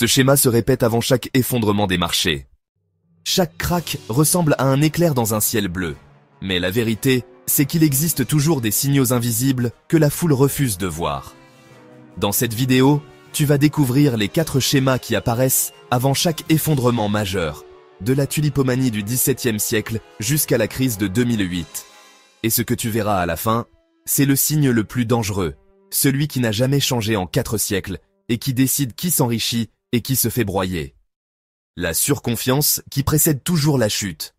Ce schéma se répète avant chaque effondrement des marchés. Chaque krach ressemble à un éclair dans un ciel bleu. Mais la vérité, c'est qu'il existe toujours des signaux invisibles que la foule refuse de voir. Dans cette vidéo, tu vas découvrir les 4 schémas qui apparaissent avant chaque effondrement majeur, de la tulipomanie du XVIIe siècle jusqu'à la crise de 2008. Et ce que tu verras à la fin, c'est le signe le plus dangereux, celui qui n'a jamais changé en 4 siècles et qui décide qui s'enrichit et qui se fait broyer. La surconfiance qui précède toujours la chute.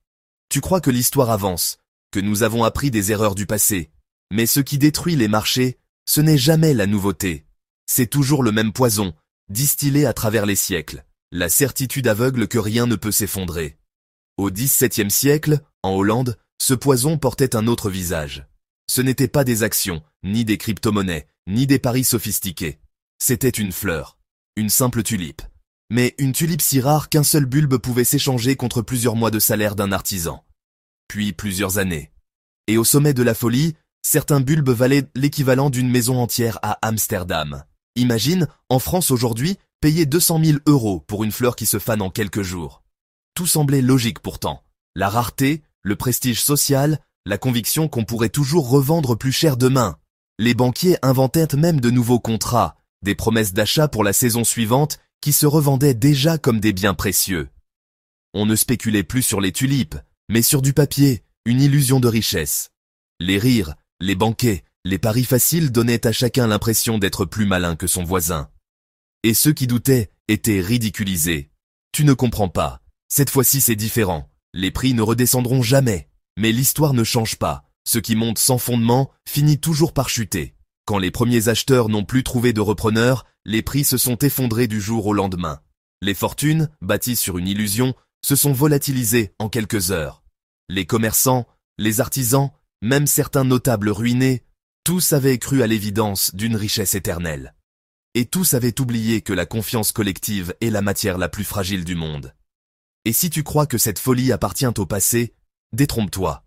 Tu crois que l'histoire avance, que nous avons appris des erreurs du passé, mais ce qui détruit les marchés, ce n'est jamais la nouveauté. C'est toujours le même poison, distillé à travers les siècles, la certitude aveugle que rien ne peut s'effondrer. Au XVIIe siècle, en Hollande, ce poison portait un autre visage. Ce n'était pas des actions, ni des crypto-monnaies, ni des paris sophistiqués. C'était une fleur, une simple tulipe. Mais une tulipe si rare qu'un seul bulbe pouvait s'échanger contre plusieurs mois de salaire d'un artisan. Puis plusieurs années. Et au sommet de la folie, certains bulbes valaient l'équivalent d'une maison entière à Amsterdam. Imagine, en France aujourd'hui, payer 200 000 € pour une fleur qui se fane en quelques jours. Tout semblait logique pourtant. La rareté, le prestige social, la conviction qu'on pourrait toujours revendre plus cher demain. Les banquiers inventèrent même de nouveaux contrats, des promesses d'achat pour la saison suivante qui se revendaient déjà comme des biens précieux. On ne spéculait plus sur les tulipes, mais sur du papier, une illusion de richesse. Les rires, les banquets, les paris faciles donnaient à chacun l'impression d'être plus malin que son voisin. Et ceux qui doutaient étaient ridiculisés. Tu ne comprends pas. Cette fois-ci c'est différent. Les prix ne redescendront jamais. Mais l'histoire ne change pas. Ce qui monte sans fondement finit toujours par chuter. Quand les premiers acheteurs n'ont plus trouvé de repreneurs, les prix se sont effondrés du jour au lendemain. Les fortunes, bâties sur une illusion, se sont volatilisées en quelques heures. Les commerçants, les artisans, même certains notables ruinés, tous avaient cru à l'évidence d'une richesse éternelle. Et tous avaient oublié que la confiance collective est la matière la plus fragile du monde. Et si tu crois que cette folie appartient au passé, détrompe-toi.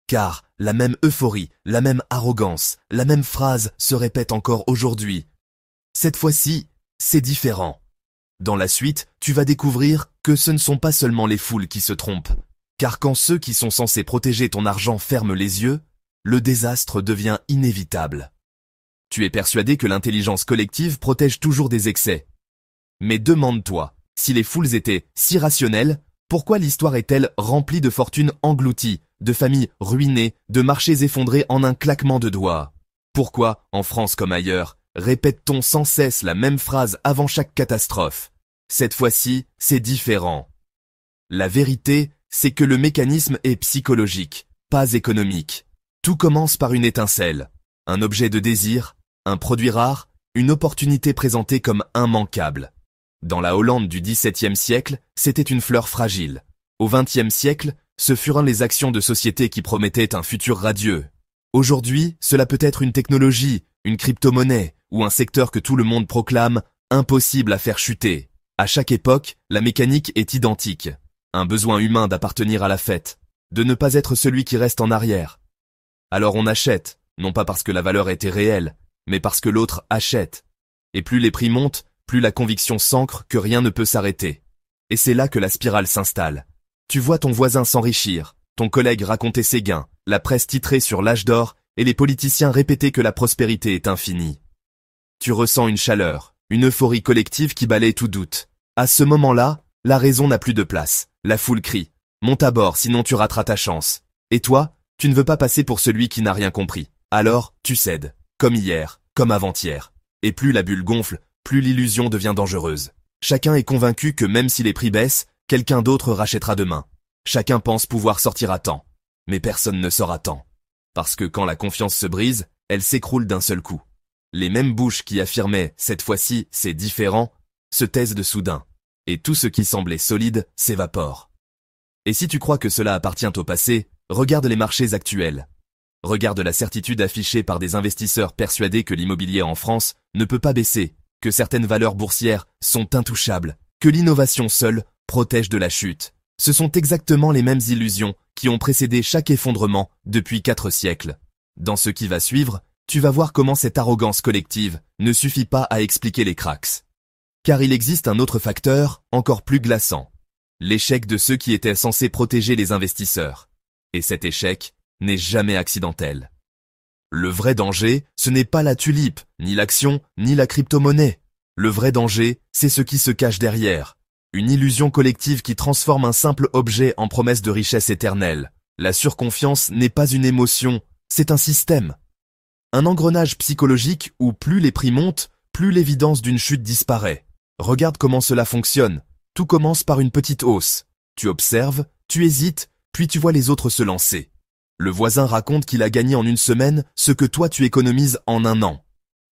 Car la même euphorie, la même arrogance, la même phrase se répète encore aujourd'hui. Cette fois-ci, c'est différent. Dans la suite, tu vas découvrir que ce ne sont pas seulement les foules qui se trompent. Car quand ceux qui sont censés protéger ton argent ferment les yeux, le désastre devient inévitable. Tu es persuadé que l'intelligence collective protège toujours des excès. Mais demande-toi, si les foules étaient si rationnelles, pourquoi l'histoire est-elle remplie de fortunes englouties, de familles ruinées, de marchés effondrés en un claquement de doigts? Pourquoi, en France comme ailleurs, répète-t-on sans cesse la même phrase avant chaque catastrophe? Cette fois-ci, c'est différent. La vérité, c'est que le mécanisme est psychologique, pas économique. Tout commence par une étincelle, un objet de désir, un produit rare, une opportunité présentée comme immanquable. Dans la Hollande du XVIIe siècle, c'était une fleur fragile. Au XXe siècle, ce furent les actions de société qui promettaient un futur radieux. Aujourd'hui, cela peut être une technologie, une crypto-monnaie, ou un secteur que tout le monde proclame impossible à faire chuter. À chaque époque, la mécanique est identique. Un besoin humain d'appartenir à la fête, de ne pas être celui qui reste en arrière. Alors on achète, non pas parce que la valeur était réelle, mais parce que l'autre achète. Et plus les prix montent, plus la conviction s'ancre que rien ne peut s'arrêter. Et c'est là que la spirale s'installe. Tu vois ton voisin s'enrichir, ton collègue raconter ses gains, la presse titrer sur l'âge d'or et les politiciens répéter que la prospérité est infinie. Tu ressens une chaleur, une euphorie collective qui balaie tout doute. À ce moment-là, la raison n'a plus de place. La foule crie « Monte à bord, sinon tu rateras ta chance ». Et toi, tu ne veux pas passer pour celui qui n'a rien compris. Alors, tu cèdes, comme hier, comme avant-hier. Et plus la bulle gonfle, plus l'illusion devient dangereuse. Chacun est convaincu que même si les prix baissent, quelqu'un d'autre rachètera demain. Chacun pense pouvoir sortir à temps. Mais personne ne sort à temps. Parce que quand la confiance se brise, elle s'écroule d'un seul coup. Les mêmes bouches qui affirmaient « cette fois-ci, c'est différent » se taisent de soudain. Et tout ce qui semblait solide s'évapore. Et si tu crois que cela appartient au passé, regarde les marchés actuels. Regarde la certitude affichée par des investisseurs persuadés que l'immobilier en France ne peut pas baisser, que certaines valeurs boursières sont intouchables, que l'innovation seule protège de la chute. Ce sont exactement les mêmes illusions qui ont précédé chaque effondrement depuis 4 siècles. Dans ce qui va suivre, tu vas voir comment cette arrogance collective ne suffit pas à expliquer les cracks. Car il existe un autre facteur, encore plus glaçant. L'échec de ceux qui étaient censés protéger les investisseurs. Et cet échec n'est jamais accidentel. Le vrai danger, ce n'est pas la tulipe, ni l'action, ni la crypto-monnaie. Le vrai danger, c'est ce qui se cache derrière. Une illusion collective qui transforme un simple objet en promesse de richesse éternelle. La surconfiance n'est pas une émotion, c'est un système. Un engrenage psychologique où plus les prix montent, plus l'évidence d'une chute disparaît. Regarde comment cela fonctionne. Tout commence par une petite hausse. Tu observes, tu hésites, puis tu vois les autres se lancer. Le voisin raconte qu'il a gagné en une semaine ce que toi tu économises en un an.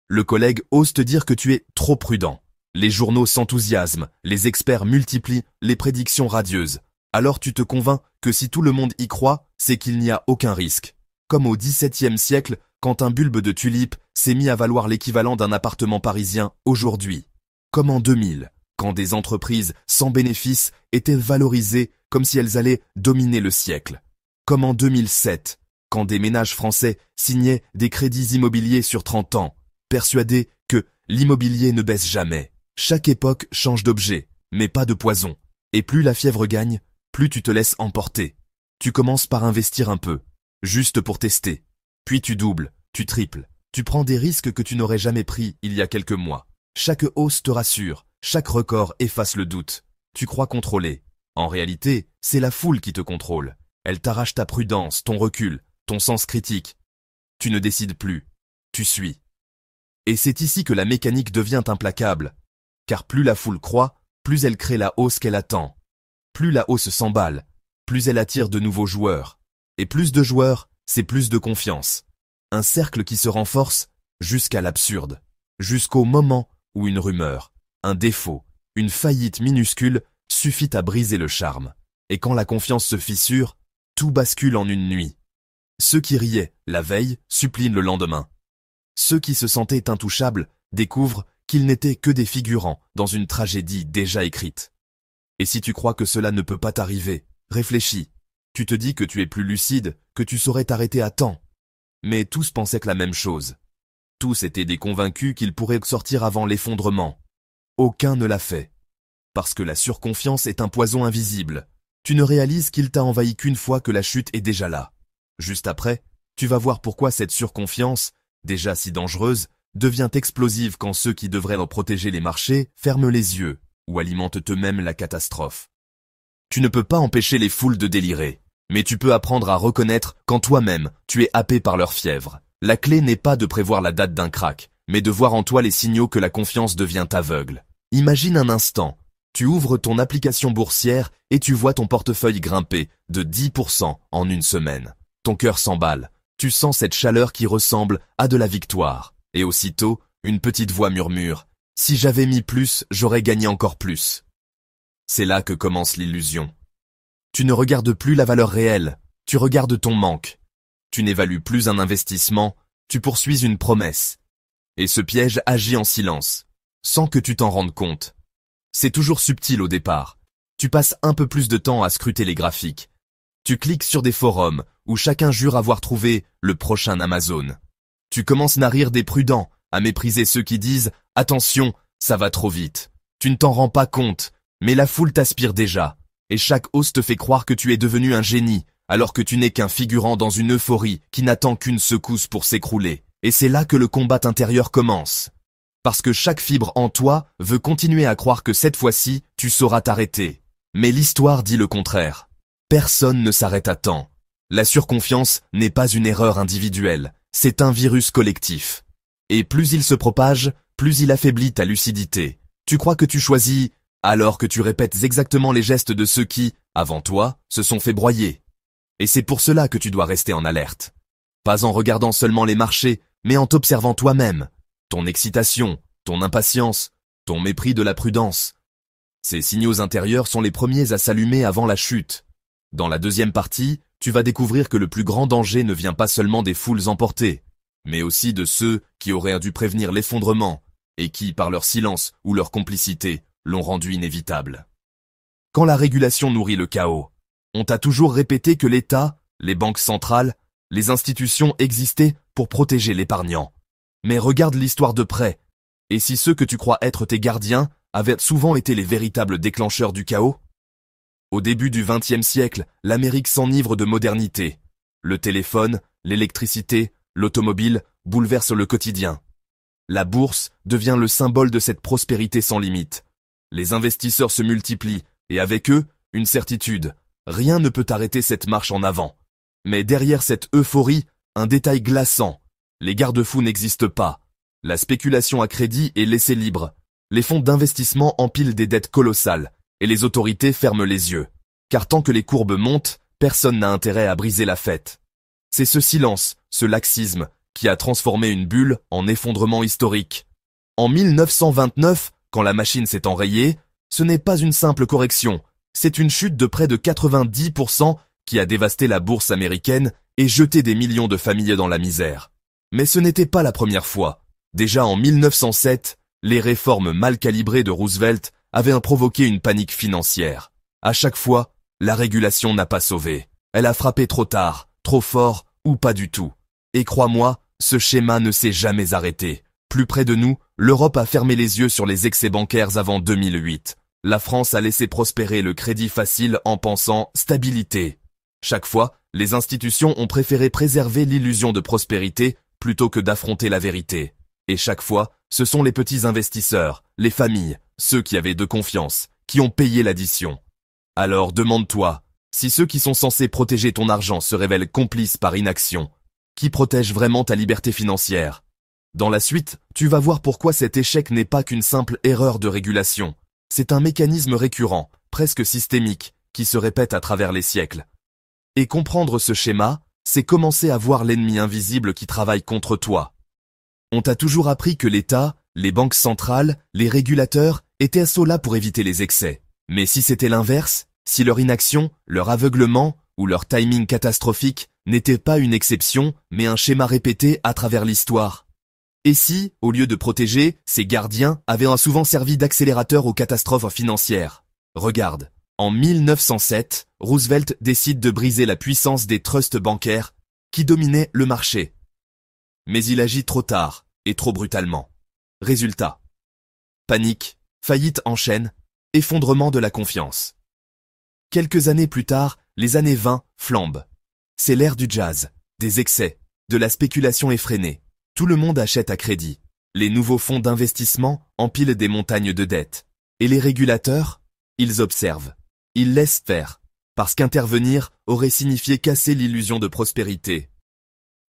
Le collègue ose te dire que tu es trop prudent. Les journaux s'enthousiasment, les experts multiplient les prédictions radieuses. Alors tu te convaincs que si tout le monde y croit, c'est qu'il n'y a aucun risque. Comme au XVIIe siècle, quand un bulbe de tulipe s'est mis à valoir l'équivalent d'un appartement parisien aujourd'hui. Comme en 2000, quand des entreprises sans bénéfice étaient valorisées comme si elles allaient dominer le siècle. Comme en 2007, quand des ménages français signaient des crédits immobiliers sur 30 ans, persuadés que l'immobilier ne baisse jamais. Chaque époque change d'objet, mais pas de poison. Et plus la fièvre gagne, plus tu te laisses emporter. Tu commences par investir un peu, juste pour tester. Puis tu doubles, tu triples. Tu prends des risques que tu n'aurais jamais pris il y a quelques mois. Chaque hausse te rassure, chaque record efface le doute. Tu crois contrôler. En réalité, c'est la foule qui te contrôle. Elle t'arrache ta prudence, ton recul, ton sens critique. Tu ne décides plus, tu suis. Et c'est ici que la mécanique devient implacable. Car plus la foule croit, plus elle crée la hausse qu'elle attend. Plus la hausse s'emballe, plus elle attire de nouveaux joueurs. Et plus de joueurs, c'est plus de confiance. Un cercle qui se renforce jusqu'à l'absurde. Jusqu'au moment où une rumeur, un défaut, une faillite minuscule suffit à briser le charme. Et quand la confiance se fissure, tout bascule en une nuit. Ceux qui riaient la veille supplinent le lendemain. Ceux qui se sentaient intouchables découvrent qu'ils n'étaient que des figurants dans une tragédie déjà écrite. Et si tu crois que cela ne peut pas t'arriver, réfléchis. Tu te dis que tu es plus lucide, que tu saurais t'arrêter à temps. Mais tous pensaient que la même chose. Tous étaient des convaincus qu'ils pourraient sortir avant l'effondrement. Aucun ne l'a fait. Parce que la surconfiance est un poison invisible. Tu ne réalises qu'il t'a envahi qu'une fois que la chute est déjà là. Juste après, tu vas voir pourquoi cette surconfiance, déjà si dangereuse, devient explosive quand ceux qui devraient en protéger les marchés ferment les yeux ou alimentent eux-mêmes la catastrophe. Tu ne peux pas empêcher les foules de délirer, mais tu peux apprendre à reconnaître quand toi-même tu es happé par leur fièvre. La clé n'est pas de prévoir la date d'un krach, mais de voir en toi les signaux que la confiance devient aveugle. Imagine un instant. Tu ouvres ton application boursière et tu vois ton portefeuille grimper de 10% en une semaine. Ton cœur s'emballe. Tu sens cette chaleur qui ressemble à de la victoire. Et aussitôt, une petite voix murmure « Si j'avais mis plus, j'aurais gagné encore plus ». C'est là que commence l'illusion. Tu ne regardes plus la valeur réelle, tu regardes ton manque. Tu n'évalues plus un investissement, tu poursuis une promesse. Et ce piège agit en silence, sans que tu t'en rendes compte. C'est toujours subtil au départ. Tu passes un peu plus de temps à scruter les graphiques. Tu cliques sur des forums où chacun jure avoir trouvé le prochain Amazon. Tu commences à rire des prudents, à mépriser ceux qui disent « Attention, ça va trop vite ». Tu ne t'en rends pas compte, mais la foule t'aspire déjà. Et chaque hausse te fait croire que tu es devenu un génie, alors que tu n'es qu'un figurant dans une euphorie qui n'attend qu'une secousse pour s'écrouler. Et c'est là que le combat intérieur commence. Parce que chaque fibre en toi veut continuer à croire que cette fois-ci, tu sauras t'arrêter. Mais l'histoire dit le contraire. Personne ne s'arrête à temps. La surconfiance n'est pas une erreur individuelle, c'est un virus collectif. Et plus il se propage, plus il affaiblit ta lucidité. Tu crois que tu choisis, alors que tu répètes exactement les gestes de ceux qui, avant toi, se sont fait broyer. Et c'est pour cela que tu dois rester en alerte. Pas en regardant seulement les marchés, mais en t'observant toi-même. Ton excitation, ton impatience, ton mépris de la prudence. Ces signaux intérieurs sont les premiers à s'allumer avant la chute. Dans la deuxième partie, tu vas découvrir que le plus grand danger ne vient pas seulement des foules emportées, mais aussi de ceux qui auraient dû prévenir l'effondrement et qui, par leur silence ou leur complicité, l'ont rendu inévitable. Quand la régulation nourrit le chaos, on t'a toujours répété que l'État, les banques centrales, les institutions existaient pour protéger l'épargnant. Mais regarde l'histoire de près, et si ceux que tu crois être tes gardiens avaient souvent été les véritables déclencheurs du chaos? Au début du XXe siècle, l'Amérique s'enivre de modernité. Le téléphone, l'électricité, l'automobile bouleversent le quotidien. La bourse devient le symbole de cette prospérité sans limite. Les investisseurs se multiplient, et avec eux, une certitude. Rien ne peut arrêter cette marche en avant. Mais derrière cette euphorie, un détail glaçant. Les garde-fous n'existent pas. La spéculation à crédit est laissée libre. Les fonds d'investissement empilent des dettes colossales, et les autorités ferment les yeux. Car tant que les courbes montent, personne n'a intérêt à briser la fête. C'est ce silence, ce laxisme, qui a transformé une bulle en effondrement historique. En 1929, quand la machine s'est enrayée, ce n'est pas une simple correction, c'est une chute de près de 90% qui a dévasté la bourse américaine et jeté des millions de familles dans la misère. Mais ce n'était pas la première fois. Déjà en 1907, les réformes mal calibrées de Roosevelt avaient provoqué une panique financière. À chaque fois, la régulation n'a pas sauvé. Elle a frappé trop tard, trop fort ou pas du tout. Et crois-moi, ce schéma ne s'est jamais arrêté. Plus près de nous, l'Europe a fermé les yeux sur les excès bancaires avant 2008. La France a laissé prospérer le crédit facile en pensant stabilité. Chaque fois, les institutions ont préféré préserver l'illusion de prospérité plutôt que d'affronter la vérité. Et chaque fois, ce sont les petits investisseurs, les familles, ceux qui avaient de confiance, qui ont payé l'addition. Alors demande-toi, si ceux qui sont censés protéger ton argent se révèlent complices par inaction, qui protège vraiment ta liberté financière? Dans la suite, tu vas voir pourquoi cet échec n'est pas qu'une simple erreur de régulation. C'est un mécanisme récurrent, presque systémique, qui se répète à travers les siècles. Et comprendre ce schéma, c'est commencer à voir l'ennemi invisible qui travaille contre toi. On t'a toujours appris que l'État, les banques centrales, les régulateurs étaient là pour éviter les excès. Mais si c'était l'inverse, si leur inaction, leur aveuglement ou leur timing catastrophique n'était pas une exception, mais un schéma répété à travers l'histoire? Et si, au lieu de protéger, ces gardiens avaient souvent servi d'accélérateur aux catastrophes financières? Regarde, en 1907, Roosevelt décide de briser la puissance des trusts bancaires qui dominaient le marché. Mais il agit trop tard et trop brutalement. Résultat: panique, faillite en chaîne, effondrement de la confiance. Quelques années plus tard, les années 20 flambent. C'est l'ère du jazz, des excès, de la spéculation effrénée. Tout le monde achète à crédit. Les nouveaux fonds d'investissement empilent des montagnes de dettes. Et les régulateurs? Ils observent. Ils laissent faire. Parce qu'intervenir aurait signifié casser l'illusion de prospérité.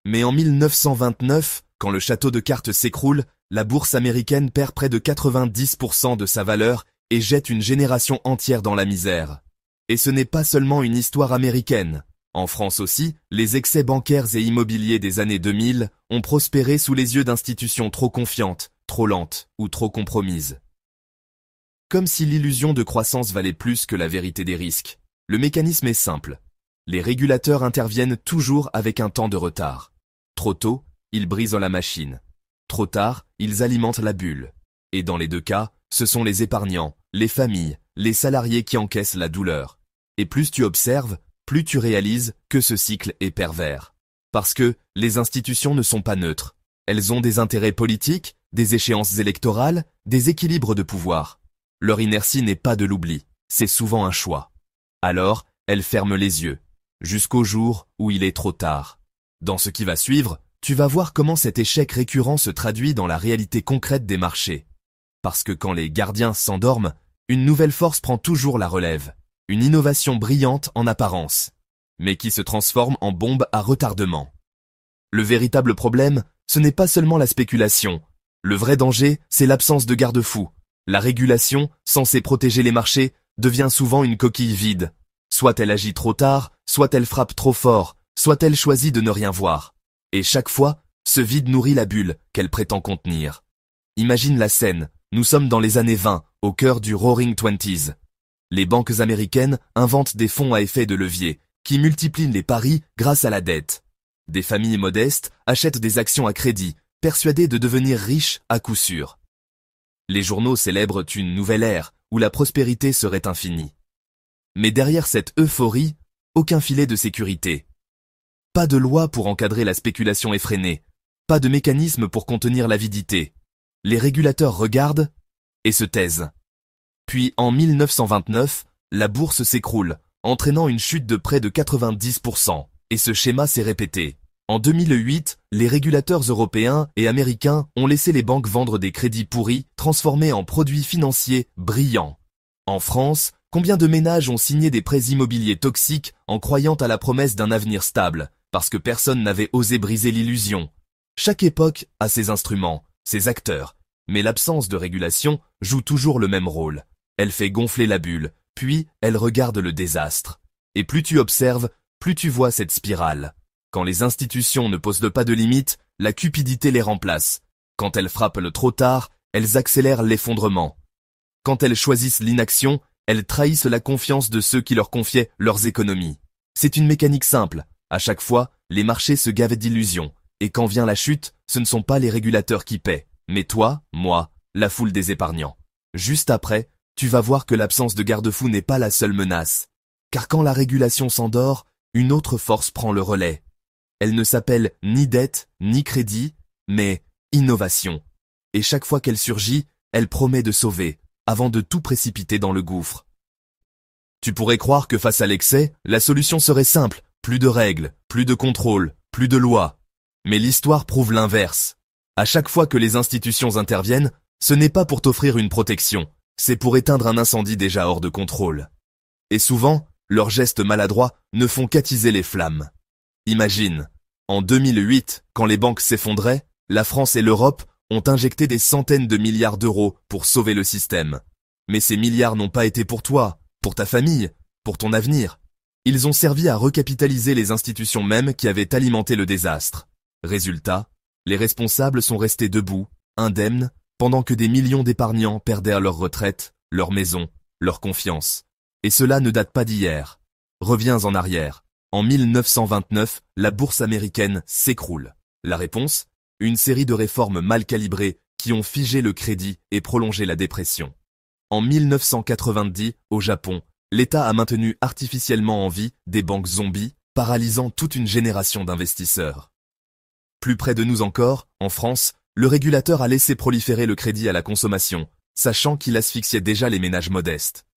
Mais en 1929, quand le château de cartes s'écroule, la bourse américaine perd près de 90% de sa valeur et jette une génération entière dans la misère. Et ce n'est pas seulement une histoire américaine. En France aussi, les excès bancaires et immobiliers des années 2000 ont prospéré sous les yeux d'institutions trop confiantes, trop lentes ou trop compromises. Comme si l'illusion de croissance valait plus que la vérité des risques. Le mécanisme est simple. Les régulateurs interviennent toujours avec un temps de retard. Trop tôt, ils brisent la machine. Trop tard, ils alimentent la bulle. Et dans les deux cas, ce sont les épargnants, les familles, les salariés qui encaissent la douleur. Et plus tu observes, plus tu réalises que ce cycle est pervers. Parce que les institutions ne sont pas neutres. Elles ont des intérêts politiques, des échéances électorales, des équilibres de pouvoir. Leur inertie n'est pas de l'oubli, c'est souvent un choix. Alors, elles ferment les yeux, jusqu'au jour où il est trop tard. Dans ce qui va suivre, tu vas voir comment cet échec récurrent se traduit dans la réalité concrète des marchés. Parce que quand les gardiens s'endorment, une nouvelle force prend toujours la relève. Une innovation brillante en apparence, mais qui se transforme en bombe à retardement. Le véritable problème, ce n'est pas seulement la spéculation. Le vrai danger, c'est l'absence de garde-fous. La régulation, censée protéger les marchés, devient souvent une coquille vide. Soit elle agit trop tard, soit elle frappe trop fort, soit elle choisit de ne rien voir. Et chaque fois, ce vide nourrit la bulle qu'elle prétend contenir. Imagine la scène, nous sommes dans les années 20, au cœur du Roaring Twenties. Les banques américaines inventent des fonds à effet de levier, qui multiplient les paris grâce à la dette. Des familles modestes achètent des actions à crédit, persuadées de devenir riches à coup sûr. Les journaux célèbrent une nouvelle ère, où la prospérité serait infinie. Mais derrière cette euphorie, aucun filet de sécurité. Pas de loi pour encadrer la spéculation effrénée, pas de mécanisme pour contenir l'avidité. Les régulateurs regardent et se taisent. Puis en 1929, la bourse s'écroule, entraînant une chute de près de 90%, et ce schéma s'est répété. En 2008, les régulateurs européens et américains ont laissé les banques vendre des crédits pourris transformés en produits financiers brillants. En France, combien de ménages ont signé des prêts immobiliers toxiques en croyant à la promesse d'un avenir stable, parce que personne n'avait osé briser l'illusion? Chaque époque a ses instruments, ses acteurs, mais l'absence de régulation joue toujours le même rôle. Elle fait gonfler la bulle, puis elle regarde le désastre. Et plus tu observes, plus tu vois cette spirale. Quand les institutions ne posent pas de limites, la cupidité les remplace. Quand elles frappent le trop tard, elles accélèrent l'effondrement. Quand elles choisissent l'inaction, elles trahissent la confiance de ceux qui leur confiaient leurs économies. C'est une mécanique simple. À chaque fois, les marchés se gavent d'illusions. Et quand vient la chute, ce ne sont pas les régulateurs qui paient, mais toi, moi, la foule des épargnants. Juste après, tu vas voir que l'absence de garde-fou n'est pas la seule menace. Car quand la régulation s'endort, une autre force prend le relais. Elle ne s'appelle ni dette, ni crédit, mais innovation. Et chaque fois qu'elle surgit, elle promet de sauver, avant de tout précipiter dans le gouffre. Tu pourrais croire que face à l'excès, la solution serait simple, plus de règles, plus de contrôle, plus de lois. Mais l'histoire prouve l'inverse. À chaque fois que les institutions interviennent, ce n'est pas pour t'offrir une protection, c'est pour éteindre un incendie déjà hors de contrôle. Et souvent, leurs gestes maladroits ne font qu'attiser les flammes. Imagine, en 2008, quand les banques s'effondraient, la France et l'Europe ont injecté des centaines de milliards d'euros pour sauver le système. Mais ces milliards n'ont pas été pour toi, pour ta famille, pour ton avenir. Ils ont servi à recapitaliser les institutions mêmes qui avaient alimenté le désastre. Résultat, les responsables sont restés debout, indemnes, pendant que des millions d'épargnants perdaient leur retraite, leur maison, leur confiance. Et cela ne date pas d'hier. Reviens en arrière. En 1929, la bourse américaine s'écroule. La réponse? Une série de réformes mal calibrées qui ont figé le crédit et prolongé la dépression. En 1990, au Japon, l'État a maintenu artificiellement en vie des banques zombies, paralysant toute une génération d'investisseurs. Plus près de nous encore, en France, le régulateur a laissé proliférer le crédit à la consommation, sachant qu'il asphyxiait déjà les ménages modestes.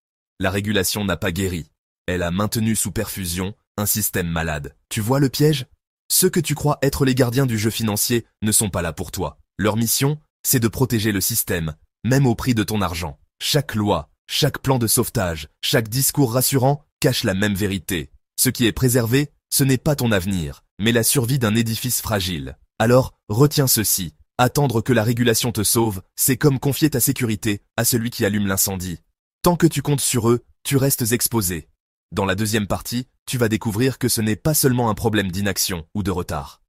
La régulation n'a pas guéri. Elle a maintenu sous perfusion un système malade. Tu vois le piège? Ceux que tu crois être les gardiens du jeu financier ne sont pas là pour toi. Leur mission, c'est de protéger le système, même au prix de ton argent. Chaque loi, chaque plan de sauvetage, chaque discours rassurant cache la même vérité. Ce qui est préservé, ce n'est pas ton avenir, mais la survie d'un édifice fragile. Alors, retiens ceci. Attendre que la régulation te sauve, c'est comme confier ta sécurité à celui qui allume l'incendie. Tant que tu comptes sur eux, tu restes exposé. Dans la deuxième partie, tu vas découvrir que ce n'est pas seulement un problème d'inaction ou de retard.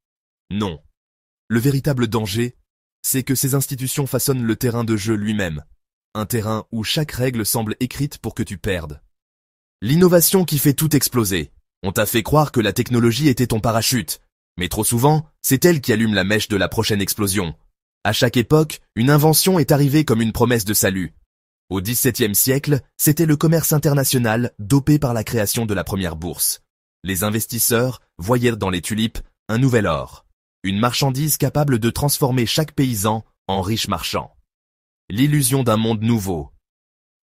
Non. Le véritable danger, c'est que ces institutions façonnent le terrain de jeu lui-même. Un terrain où chaque règle semble écrite pour que tu perdes. L'innovation qui fait tout exploser. On t'a fait croire que la technologie était ton parachute. Mais trop souvent, c'est elle qui allume la mèche de la prochaine explosion. À chaque époque, une invention est arrivée comme une promesse de salut. Au XVIIe siècle, c'était le commerce international dopé par la création de la première bourse. Les investisseurs voyaient dans les tulipes un nouvel or, une marchandise capable de transformer chaque paysan en riche marchand. L'illusion d'un monde nouveau.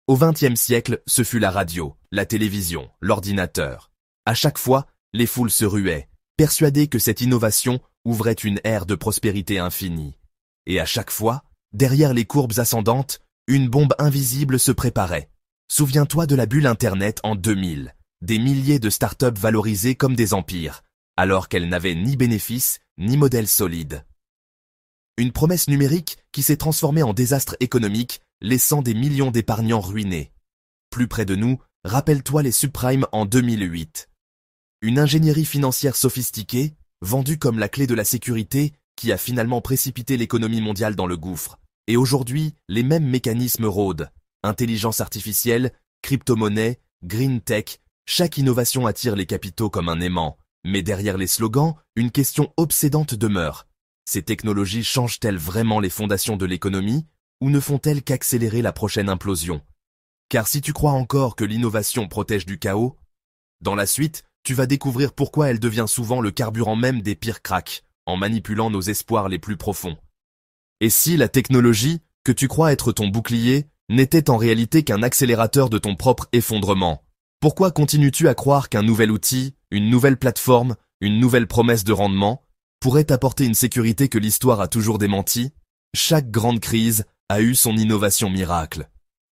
Au XXe siècle, ce fut la radio, la télévision, l'ordinateur. À chaque fois, les foules se ruaient, persuadées que cette innovation ouvrait une ère de prospérité infinie. Et à chaque fois, derrière les courbes ascendantes, une bombe invisible se préparait. Souviens-toi de la bulle Internet en 2000, des milliers de startups valorisées comme des empires, alors qu'elles n'avaient ni bénéfices, ni modèle solide. Une promesse numérique qui s'est transformée en désastre économique, laissant des millions d'épargnants ruinés. Plus près de nous, rappelle-toi les subprimes en 2008. Une ingénierie financière sophistiquée, vendue comme la clé de la sécurité, qui a finalement précipité l'économie mondiale dans le gouffre. Et aujourd'hui, les mêmes mécanismes rôdent. Intelligence artificielle, crypto-monnaie, green tech, chaque innovation attire les capitaux comme un aimant. Mais derrière les slogans, une question obsédante demeure. Ces technologies changent-elles vraiment les fondations de l'économie ou ne font-elles qu'accélérer la prochaine implosion? Car si tu crois encore que l'innovation protège du chaos, dans la suite, tu vas découvrir pourquoi elle devient souvent le carburant même des pires cracks, en manipulant nos espoirs les plus profonds. Et si la technologie, que tu crois être ton bouclier, n'était en réalité qu'un accélérateur de ton propre effondrement. Pourquoi continues-tu à croire qu'un nouvel outil, une nouvelle plateforme, une nouvelle promesse de rendement pourrait t'apporter une sécurité que l'histoire a toujours démentie? Chaque grande crise a eu son innovation miracle.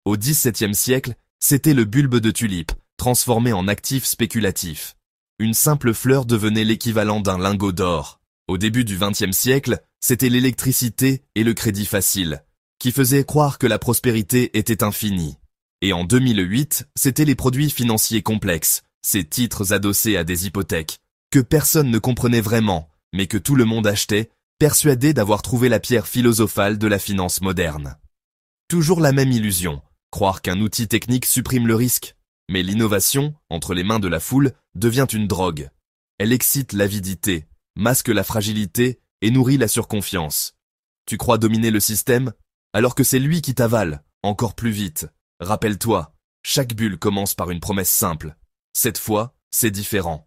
Au XVIIe siècle, c'était le bulbe de tulipe, transformé en actif spéculatif. Une simple fleur devenait l'équivalent d'un lingot d'or. Au début du XXe siècle, c'était l'électricité et le crédit facile, qui faisaient croire que la prospérité était infinie. Et en 2008, c'était les produits financiers complexes, ces titres adossés à des hypothèques, que personne ne comprenait vraiment, mais que tout le monde achetait, persuadé d'avoir trouvé la pierre philosophale de la finance moderne. Toujours la même illusion, croire qu'un outil technique supprime le risque. Mais l'innovation, entre les mains de la foule, devient une drogue. Elle excite l'avidité, masque la fragilité et nourrit la surconfiance. Tu crois dominer le système, alors que c'est lui qui t'avale, encore plus vite. Rappelle-toi, chaque bulle commence par une promesse simple. Cette fois, c'est différent.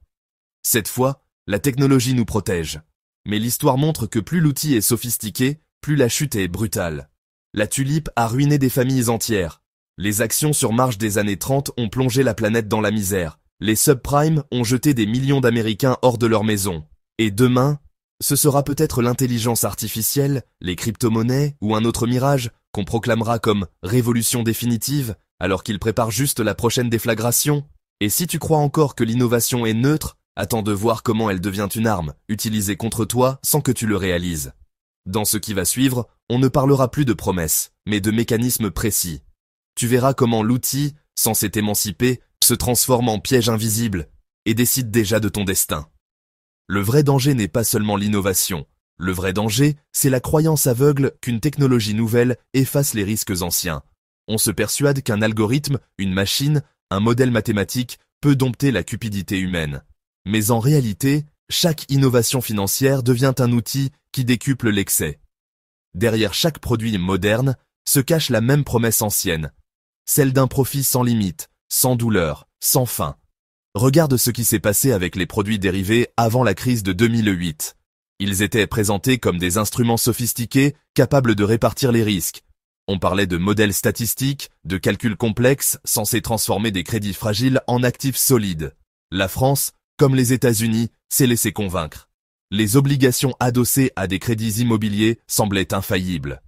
Cette fois, la technologie nous protège. Mais l'histoire montre que plus l'outil est sophistiqué, plus la chute est brutale. La tulipe a ruiné des familles entières. Les actions sur marge des années 30 ont plongé la planète dans la misère. Les subprimes ont jeté des millions d'Américains hors de leur maison. Et demain, ce sera peut-être l'intelligence artificielle, les crypto-monnaies ou un autre mirage qu'on proclamera comme révolution définitive alors qu'il prépare juste la prochaine déflagration. Et si tu crois encore que l'innovation est neutre, attends de voir comment elle devient une arme, utilisée contre toi sans que tu le réalises. Dans ce qui va suivre, on ne parlera plus de promesses, mais de mécanismes précis. Tu verras comment l'outil, censé t'émanciper, se transforme en piège invisible et décide déjà de ton destin. Le vrai danger n'est pas seulement l'innovation. Le vrai danger, c'est la croyance aveugle qu'une technologie nouvelle efface les risques anciens. On se persuade qu'un algorithme, une machine, un modèle mathématique peut dompter la cupidité humaine. Mais en réalité, chaque innovation financière devient un outil qui décuple l'excès. Derrière chaque produit moderne se cache la même promesse ancienne, celle d'un profit sans limite, sans douleur, sans fin. Regarde ce qui s'est passé avec les produits dérivés avant la crise de 2008. Ils étaient présentés comme des instruments sophistiqués, capables de répartir les risques. On parlait de modèles statistiques, de calculs complexes, censés transformer des crédits fragiles en actifs solides. La France, comme les États-Unis, s'est laissé convaincre. Les obligations adossées à des crédits immobiliers semblaient infaillibles.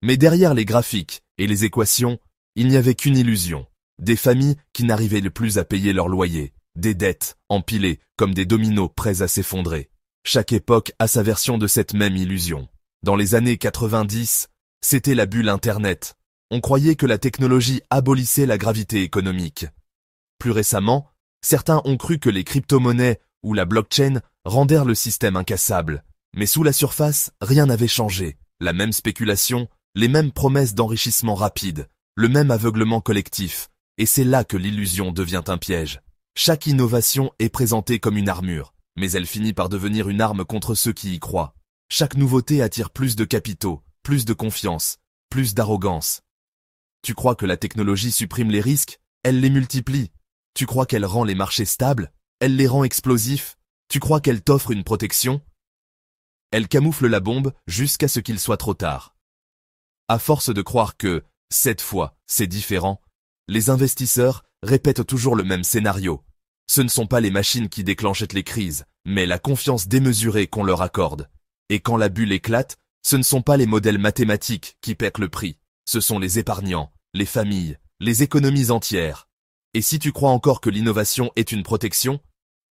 Mais derrière les graphiques et les équations, il n'y avait qu'une illusion. Des familles qui n'arrivaient plus à payer leur loyer, des dettes empilées comme des dominos prêts à s'effondrer. Chaque époque a sa version de cette même illusion. Dans les années 90, c'était la bulle Internet. On croyait que la technologie abolissait la gravité économique. Plus récemment, certains ont cru que les crypto-monnaies ou la blockchain rendèrent le système incassable. Mais sous la surface, rien n'avait changé. La même spéculation, les mêmes promesses d'enrichissement rapide, le même aveuglement collectif. Et c'est là que l'illusion devient un piège. Chaque innovation est présentée comme une armure, mais elle finit par devenir une arme contre ceux qui y croient. Chaque nouveauté attire plus de capitaux, plus de confiance, plus d'arrogance. Tu crois que la technologie supprime les risques? Elle les multiplie. Tu crois qu'elle rend les marchés stables? Elle les rend explosifs. Tu crois qu'elle t'offre une protection? Elle camoufle la bombe jusqu'à ce qu'il soit trop tard. À force de croire que, cette fois, c'est différent, les investisseurs répètent toujours le même scénario. Ce ne sont pas les machines qui déclenchent les crises, mais la confiance démesurée qu'on leur accorde. Et quand la bulle éclate, ce ne sont pas les modèles mathématiques qui paient le prix. Ce sont les épargnants, les familles, les économies entières. Et si tu crois encore que l'innovation est une protection,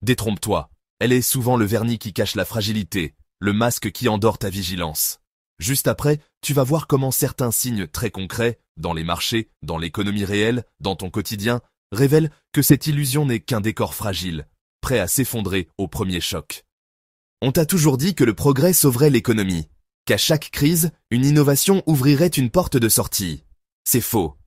détrompe-toi. Elle est souvent le vernis qui cache la fragilité, le masque qui endort ta vigilance. Juste après, tu vas voir comment certains signes très concrets, dans les marchés, dans l'économie réelle, dans ton quotidien, révèlent que cette illusion n'est qu'un décor fragile, prêt à s'effondrer au premier choc. On t'a toujours dit que le progrès sauverait l'économie, qu'à chaque crise, une innovation ouvrirait une porte de sortie. C'est faux.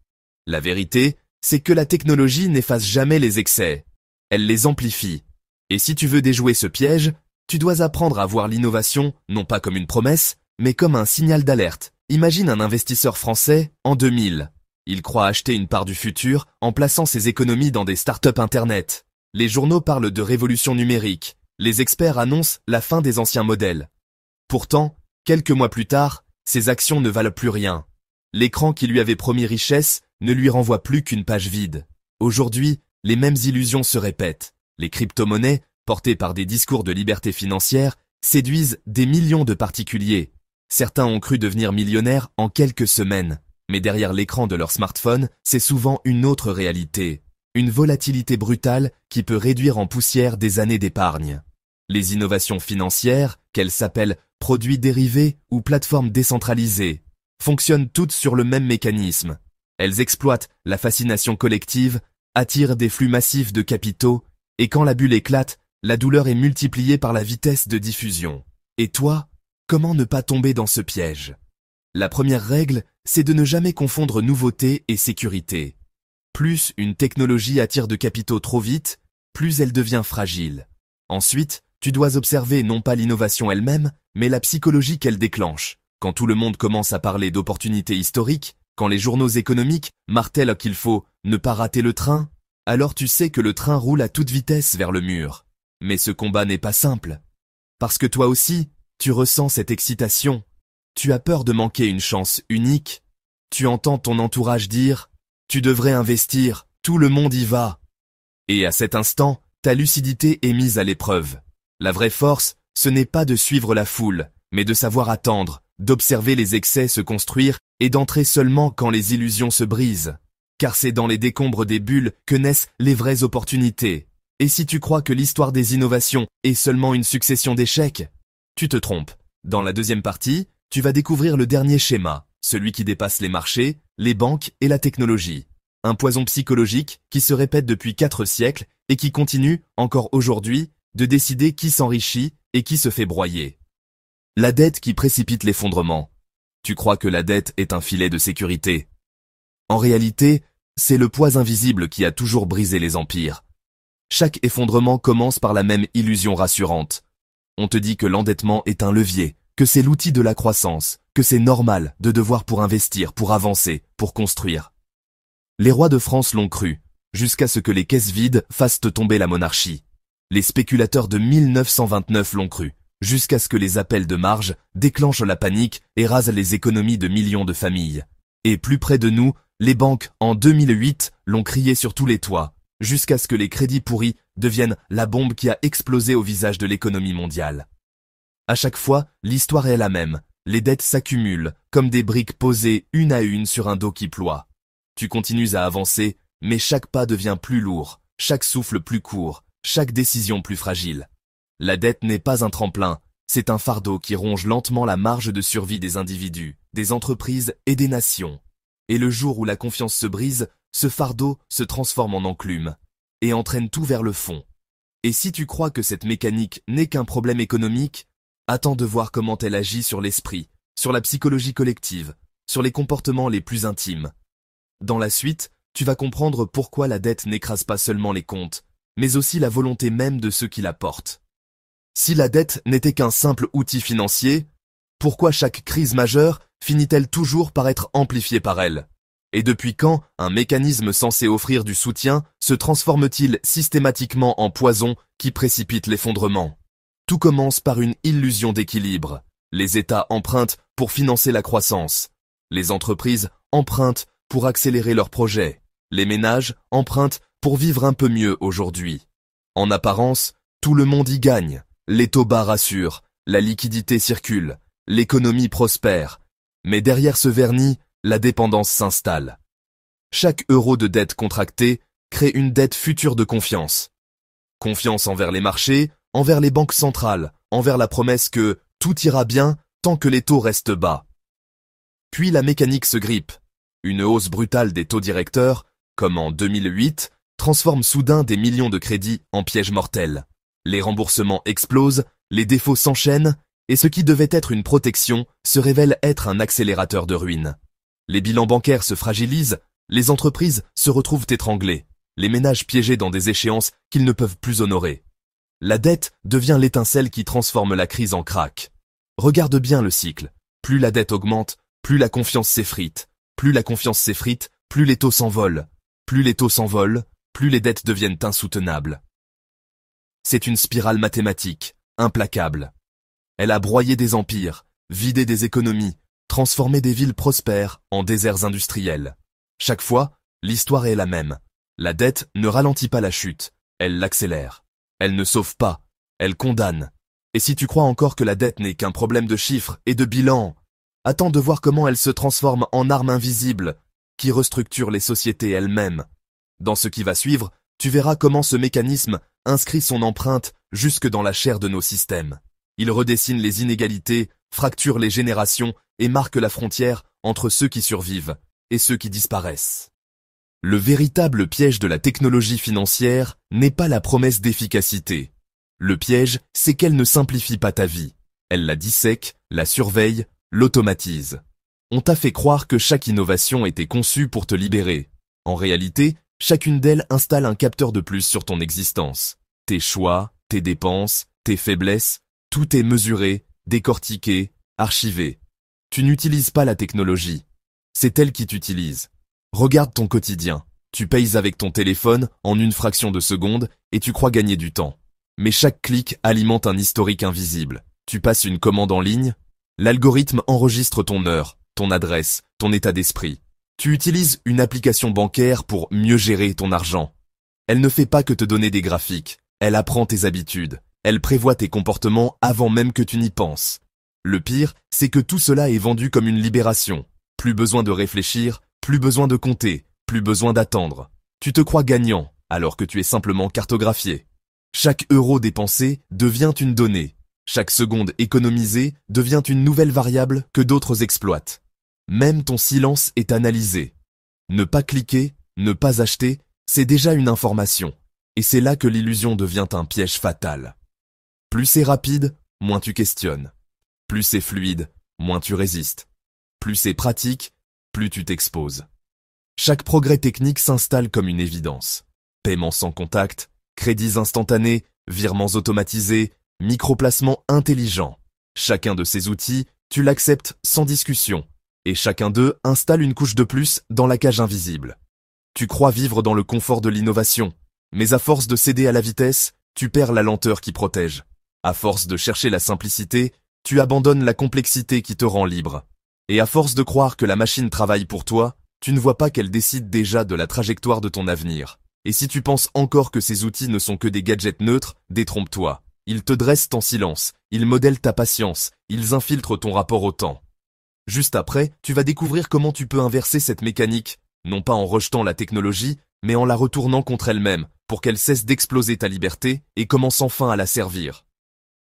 La vérité, c'est que la technologie n'efface jamais les excès. Elle les amplifie. Et si tu veux déjouer ce piège, tu dois apprendre à voir l'innovation non pas comme une promesse, mais comme un signal d'alerte. Imagine un investisseur français en 2000. Il croit acheter une part du futur en plaçant ses économies dans des startups Internet. Les journaux parlent de révolution numérique. Les experts annoncent la fin des anciens modèles. Pourtant, quelques mois plus tard, ces actions ne valent plus rien. L'écran qui lui avait promis richesse ne lui renvoie plus qu'une page vide. Aujourd'hui, les mêmes illusions se répètent. Les crypto-monnaies, portées par des discours de liberté financière, séduisent des millions de particuliers. Certains ont cru devenir millionnaires en quelques semaines. Mais derrière l'écran de leur smartphone, c'est souvent une autre réalité. Une volatilité brutale qui peut réduire en poussière des années d'épargne. Les innovations financières, qu'elles s'appellent produits dérivés ou plateformes décentralisées, fonctionnent toutes sur le même mécanisme. Elles exploitent la fascination collective, attirent des flux massifs de capitaux, et quand la bulle éclate, la douleur est multipliée par la vitesse de diffusion. Et toi, comment ne pas tomber dans ce piège? La première règle, c'est de ne jamais confondre nouveauté et sécurité. Plus une technologie attire de capitaux trop vite, plus elle devient fragile. Ensuite, tu dois observer non pas l'innovation elle-même, mais la psychologie qu'elle déclenche. Quand tout le monde commence à parler d'opportunités historiques, quand les journaux économiques martèlent qu'il faut ne pas rater le train, alors tu sais que le train roule à toute vitesse vers le mur. Mais ce combat n'est pas simple. Parce que toi aussi, tu ressens cette excitation. Tu as peur de manquer une chance unique. Tu entends ton entourage dire « Tu devrais investir, tout le monde y va ». Et à cet instant, ta lucidité est mise à l'épreuve. La vraie force, ce n'est pas de suivre la foule, mais de savoir attendre, d'observer les excès se construire et d'entrer seulement quand les illusions se brisent. Car c'est dans les décombres des bulles que naissent les vraies opportunités. Et si tu crois que l'histoire des innovations est seulement une succession d'échecs, tu te trompes. Dans la deuxième partie, tu vas découvrir le dernier schéma, celui qui dépasse les marchés, les banques et la technologie. Un poison psychologique qui se répète depuis 4 siècles et qui continue, encore aujourd'hui, de décider qui s'enrichit et qui se fait broyer. La dette qui précipite l'effondrement. Tu crois que la dette est un filet de sécurité. En réalité, c'est le poids invisible qui a toujours brisé les empires. Chaque effondrement commence par la même illusion rassurante. On te dit que l'endettement est un levier, que c'est l'outil de la croissance, que c'est normal de devoir pour investir, pour avancer, pour construire. Les rois de France l'ont cru, jusqu'à ce que les caisses vides fassent tomber la monarchie. Les spéculateurs de 1929 l'ont cru, jusqu'à ce que les appels de marge déclenchent la panique et rasent les économies de millions de familles. Et plus près de nous, les banques, en 2008, l'ont crié sur tous les toits, jusqu'à ce que les crédits pourris deviennent la bombe qui a explosé au visage de l'économie mondiale. À chaque fois, l'histoire est la même. Les dettes s'accumulent, comme des briques posées une à une sur un dos qui ploie. Tu continues à avancer, mais chaque pas devient plus lourd, chaque souffle plus court, chaque décision plus fragile. La dette n'est pas un tremplin, c'est un fardeau qui ronge lentement la marge de survie des individus, des entreprises et des nations. Et le jour où la confiance se brise, ce fardeau se transforme en enclume et entraîne tout vers le fond. Et si tu crois que cette mécanique n'est qu'un problème économique, attends de voir comment elle agit sur l'esprit, sur la psychologie collective, sur les comportements les plus intimes. Dans la suite, tu vas comprendre pourquoi la dette n'écrase pas seulement les comptes, mais aussi la volonté même de ceux qui la portent. Si la dette n'était qu'un simple outil financier, pourquoi chaque crise majeure finit-elle toujours par être amplifiée par elle? Et depuis quand un mécanisme censé offrir du soutien se transforme-t-il systématiquement en poison qui précipite l'effondrement? Tout commence par une illusion d'équilibre. Les États empruntent pour financer la croissance. Les entreprises empruntent pour accélérer leurs projets. Les ménages empruntent pour vivre un peu mieux aujourd'hui. En apparence, tout le monde y gagne. Les taux bas rassurent, la liquidité circule, l'économie prospère. Mais derrière ce vernis, la dépendance s'installe. Chaque euro de dette contractée crée une dette future de confiance. Confiance envers les marchés, envers les banques centrales, envers la promesse que tout ira bien tant que les taux restent bas. Puis la mécanique se grippe. Une hausse brutale des taux directeurs, comme en 2008, transforme soudain des millions de crédits en pièges mortels. Les remboursements explosent, les défauts s'enchaînent, et ce qui devait être une protection se révèle être un accélérateur de ruine. Les bilans bancaires se fragilisent, les entreprises se retrouvent étranglées, les ménages piégés dans des échéances qu'ils ne peuvent plus honorer. La dette devient l'étincelle qui transforme la crise en krach. Regarde bien le cycle. Plus la dette augmente, plus la confiance s'effrite. Plus la confiance s'effrite, plus les taux s'envolent. Plus les taux s'envolent, plus les dettes deviennent insoutenables. C'est une spirale mathématique, implacable. Elle a broyé des empires, vidé des économies, transformer des villes prospères en déserts industriels. Chaque fois, l'histoire est la même. La dette ne ralentit pas la chute, elle l'accélère. Elle ne sauve pas, elle condamne. Et si tu crois encore que la dette n'est qu'un problème de chiffres et de bilan, attends de voir comment elle se transforme en arme invisible qui restructure les sociétés elles-mêmes. Dans ce qui va suivre, tu verras comment ce mécanisme inscrit son empreinte jusque dans la chair de nos systèmes. Il redessine les inégalités, fracture les générations et marque la frontière entre ceux qui survivent et ceux qui disparaissent. Le véritable piège de la technologie financière n'est pas la promesse d'efficacité. Le piège, c'est qu'elle ne simplifie pas ta vie. Elle la dissèque, la surveille, l'automatise. On t'a fait croire que chaque innovation était conçue pour te libérer. En réalité, chacune d'elles installe un capteur de plus sur ton existence. Tes choix, tes dépenses, tes faiblesses, tout est mesuré, décortiqué, archivé. Tu n'utilises pas la technologie. C'est elle qui t'utilise. Regarde ton quotidien. Tu payes avec ton téléphone en une fraction de seconde et tu crois gagner du temps. Mais chaque clic alimente un historique invisible. Tu passes une commande en ligne, l'algorithme enregistre ton heure, ton adresse, ton état d'esprit. Tu utilises une application bancaire pour mieux gérer ton argent. Elle ne fait pas que te donner des graphiques, elle apprend tes habitudes, elle prévoit tes comportements avant même que tu n'y penses. Le pire, c'est que tout cela est vendu comme une libération. Plus besoin de réfléchir, plus besoin de compter, plus besoin d'attendre. Tu te crois gagnant, alors que tu es simplement cartographié. Chaque euro dépensé devient une donnée. Chaque seconde économisée devient une nouvelle variable que d'autres exploitent. Même ton silence est analysé. Ne pas cliquer, ne pas acheter, c'est déjà une information. Et c'est là que l'illusion devient un piège fatal. Plus c'est rapide, moins tu questionnes. Plus c'est fluide, moins tu résistes. Plus c'est pratique, plus tu t'exposes. Chaque progrès technique s'installe comme une évidence. Paiement sans contact, crédits instantanés, virements automatisés, microplacements intelligents. Chacun de ces outils, tu l'acceptes sans discussion. Et chacun d'eux installe une couche de plus dans la cage invisible. Tu crois vivre dans le confort de l'innovation, mais à force de céder à la vitesse, tu perds la lenteur qui protège. À force de chercher la simplicité, tu abandonnes la complexité qui te rend libre. Et à force de croire que la machine travaille pour toi, tu ne vois pas qu'elle décide déjà de la trajectoire de ton avenir. Et si tu penses encore que ces outils ne sont que des gadgets neutres, détrompe-toi. Ils te dressent en silence, ils modèlent ta patience, ils infiltrent ton rapport au temps. Juste après, tu vas découvrir comment tu peux inverser cette mécanique, non pas en rejetant la technologie, mais en la retournant contre elle-même, pour qu'elle cesse d'exploser ta liberté et commence enfin à la servir.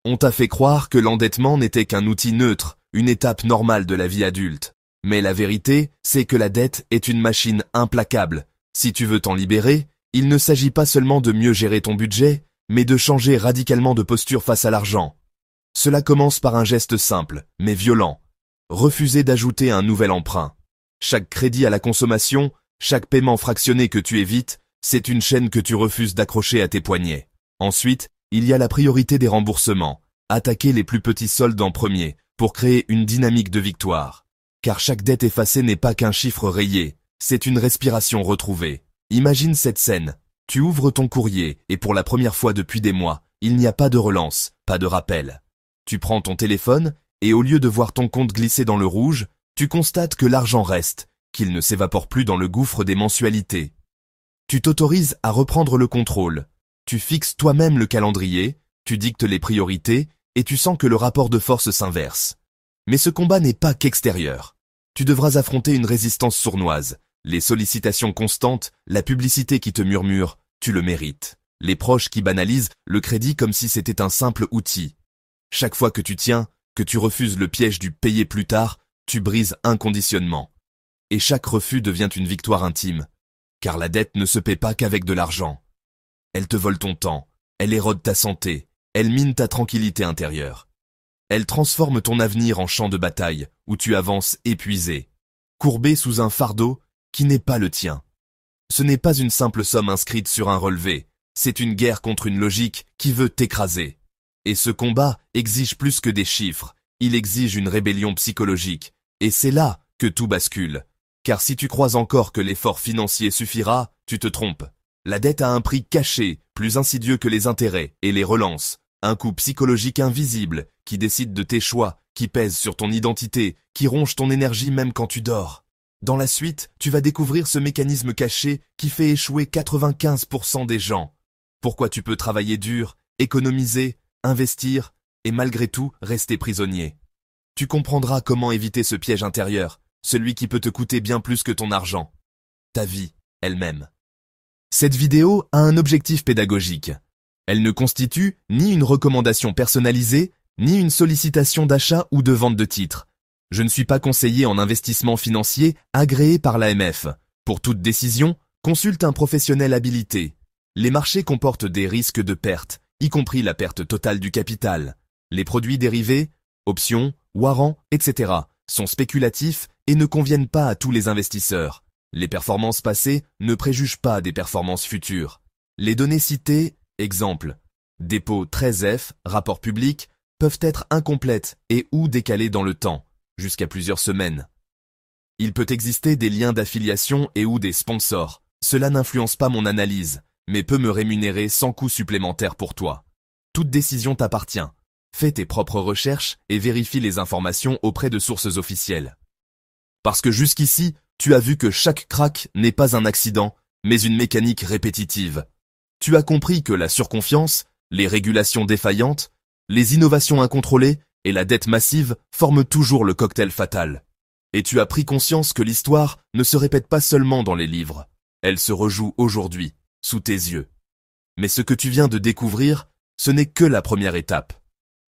On t'a fait croire que l'endettement n'était qu'un outil neutre, une étape normale de la vie adulte. Mais la vérité, c'est que la dette est une machine implacable. Si tu veux t'en libérer, il ne s'agit pas seulement de mieux gérer ton budget, mais de changer radicalement de posture face à l'argent. Cela commence par un geste simple, mais violent. Refuser d'ajouter un nouvel emprunt. Chaque crédit à la consommation, chaque paiement fractionné que tu évites, c'est une chaîne que tu refuses d'accrocher à tes poignets. Ensuite, il y a la priorité des remboursements. Attaquer les plus petits soldes en premier, pour créer une dynamique de victoire. Car chaque dette effacée n'est pas qu'un chiffre rayé, c'est une respiration retrouvée. Imagine cette scène. Tu ouvres ton courrier, et pour la première fois depuis des mois, il n'y a pas de relance, pas de rappel. Tu prends ton téléphone, et au lieu de voir ton compte glisser dans le rouge, tu constates que l'argent reste, qu'il ne s'évapore plus dans le gouffre des mensualités. Tu t'autorises à reprendre le contrôle. Tu fixes toi-même le calendrier, tu dictes les priorités, et tu sens que le rapport de force s'inverse. Mais ce combat n'est pas qu'extérieur. Tu devras affronter une résistance sournoise, les sollicitations constantes, la publicité qui te murmure « tu le mérites », les proches qui banalisent le crédit comme si c'était un simple outil. Chaque fois que tu tiens, que tu refuses le piège du payer plus tard, tu brises un conditionnement. Et chaque refus devient une victoire intime, car la dette ne se paie pas qu'avec de l'argent. Elle te vole ton temps, elle érode ta santé, elle mine ta tranquillité intérieure. Elle transforme ton avenir en champ de bataille, où tu avances épuisé, courbé sous un fardeau qui n'est pas le tien. Ce n'est pas une simple somme inscrite sur un relevé, c'est une guerre contre une logique qui veut t'écraser. Et ce combat exige plus que des chiffres, il exige une rébellion psychologique. Et c'est là que tout bascule. Car si tu crois encore que l'effort financier suffira, tu te trompes. La dette a un prix caché, plus insidieux que les intérêts et les relances. Un coup psychologique invisible qui décide de tes choix, qui pèse sur ton identité, qui ronge ton énergie même quand tu dors. Dans la suite, tu vas découvrir ce mécanisme caché qui fait échouer 95% des gens. Pourquoi tu peux travailler dur, économiser, investir et malgré tout rester prisonnier. Tu comprendras comment éviter ce piège intérieur, celui qui peut te coûter bien plus que ton argent. Ta vie elle-même. Cette vidéo a un objectif pédagogique. Elle ne constitue ni une recommandation personnalisée, ni une sollicitation d'achat ou de vente de titres. Je ne suis pas conseiller en investissement financier agréé par l'AMF. Pour toute décision, consulte un professionnel habilité. Les marchés comportent des risques de perte, y compris la perte totale du capital. Les produits dérivés, options, warrants, etc. sont spéculatifs et ne conviennent pas à tous les investisseurs. Les performances passées ne préjugent pas des performances futures. Les données citées, exemple, dépôt 13F, rapport public, peuvent être incomplètes et ou décalées dans le temps, jusqu'à plusieurs semaines. Il peut exister des liens d'affiliation et ou des sponsors. Cela n'influence pas mon analyse, mais peut me rémunérer sans coût supplémentaire pour toi. Toute décision t'appartient. Fais tes propres recherches et vérifie les informations auprès de sources officielles. Parce que jusqu'ici, tu as vu que chaque krach n'est pas un accident, mais une mécanique répétitive. Tu as compris que la surconfiance, les régulations défaillantes, les innovations incontrôlées et la dette massive forment toujours le cocktail fatal. Et tu as pris conscience que l'histoire ne se répète pas seulement dans les livres. Elle se rejoue aujourd'hui, sous tes yeux. Mais ce que tu viens de découvrir, ce n'est que la première étape.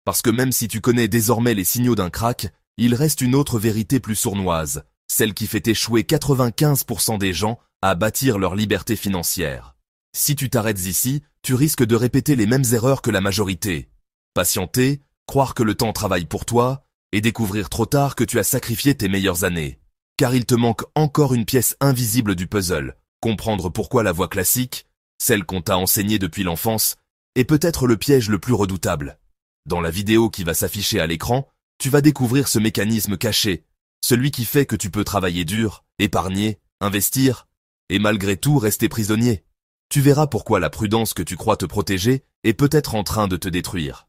Parce que même si tu connais désormais les signaux d'un krach, il reste une autre vérité plus sournoise, celle qui fait échouer 95% des gens à bâtir leur liberté financière. Si tu t'arrêtes ici, tu risques de répéter les mêmes erreurs que la majorité. Patienter, croire que le temps travaille pour toi, et découvrir trop tard que tu as sacrifié tes meilleures années. Car il te manque encore une pièce invisible du puzzle, comprendre pourquoi la voie classique, celle qu'on t'a enseignée depuis l'enfance, est peut-être le piège le plus redoutable. Dans la vidéo qui va s'afficher à l'écran, tu vas découvrir ce mécanisme caché, celui qui fait que tu peux travailler dur, épargner, investir, et malgré tout rester prisonnier. Tu verras pourquoi la prudence que tu crois te protéger est peut-être en train de te détruire.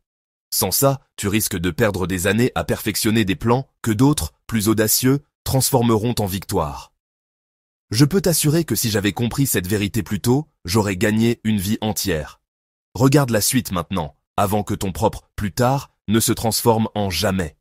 Sans ça, tu risques de perdre des années à perfectionner des plans que d'autres, plus audacieux, transformeront en victoire. Je peux t'assurer que si j'avais compris cette vérité plus tôt, j'aurais gagné une vie entière. Regarde la suite maintenant, avant que ton propre « plus tard » ne se transforme en « jamais ».